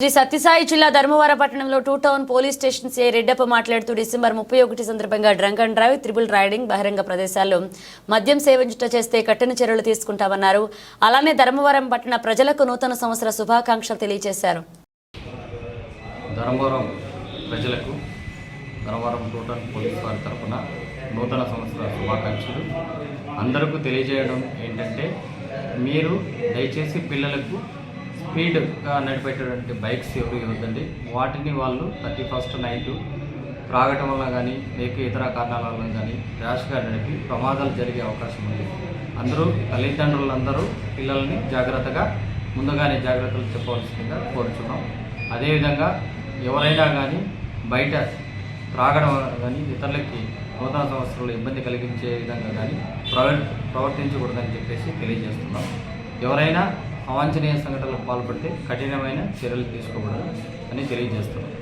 శ్రీ సత్యసాయి జిల్లా ధర్మవరం పట్టణంలో two town police station CI Reddappa మాట్లాడుతూ డిసెంబర్ 31 సందర్భంగా drunk and drive, triple riding, బహిరంగ ప్రదేశాల్లో మద్యం సేవించుట చేస్తే కఠిన చర్యలు తీసుకుంటామన్నారు. అలానే ధర్మవరం పట్టణ ప్రజలకు నూతన సంవత్సర శుభాకాంక్షలు తెలియజేశారు. ధర్మవరం ప్రజలకు ధర్మవరం టూ టౌన్ పోలీస్ వారి తరఫున నూతన సంవత్సర శుభాకాంక్షలు. అందరికీ తెలియజేయడం ఏంటంటే, మీరు దయచేసి పిల్లలకు స్పీడ్గా నడిపేటటువంటి బైక్స్ ఎవరు ఇవ్వద్దండి. వాటిని వాళ్ళు 31st నైట్ త్రాగటం వల్ల కానీ లేక ఇతర కారణాల వల్ల కానీ ర్యాష్గా నడిపి ప్రమాదాలు జరిగే అవకాశం ఉంది. అందరూ తల్లిదండ్రులందరూ పిల్లల్ని జాగ్రత్తగా ముందుగానే జాగ్రత్తలు చెప్పవలసిందిగా కోరుచున్నాం. అదేవిధంగా ఎవరైనా కానీ బయట త్రాగడం కానీ ఇతరులకి నూతన సంవత్సరంలో ఇబ్బంది కలిగించే విధంగా కానీ ప్రవర్తించకూడదని చెప్పేసి తెలియజేస్తున్నాం. ఎవరైనా అవాంఛనీయ సంఘటనలకు పాల్పడితే కఠినమైన చర్యలు తీసుకోకూడదు అని తెలియజేస్తున్నాం.